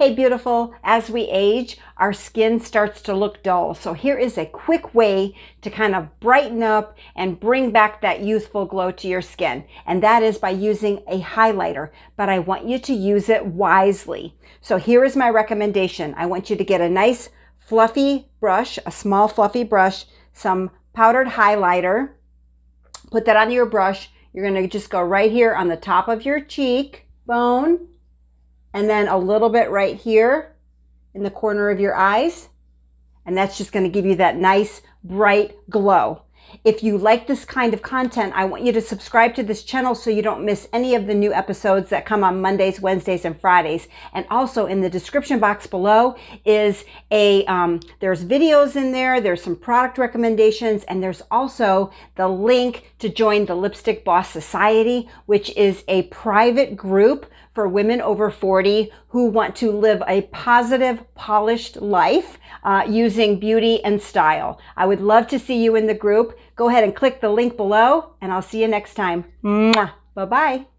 Hey beautiful, as we age, our skin starts to look dull. So here is a quick way to kind of brighten up and bring back that youthful glow to your skin. And that is by using a highlighter, but I want you to use it wisely. So here is my recommendation. I want you to get a nice fluffy brush, a small fluffy brush, some powdered highlighter, put that on your brush. You're going to just go right here on the top of your cheek bone, and then a little bit right here in the corner of your eyes. And that's just going to give you that nice, bright glow. If you like this kind of content, I want you to subscribe to this channel so you don't miss any of the new episodes that come on Mondays, Wednesdays, and Fridays. And also in the description box below is there's videos in there, there's some product recommendations, and there's also the link to join the Lipstick Boss Society, which is a private group for women over 40 who want to live a positive, polished life using beauty and style. I would love to see you in the group. Go ahead and click the link below, and I'll see you next time. Bye-bye.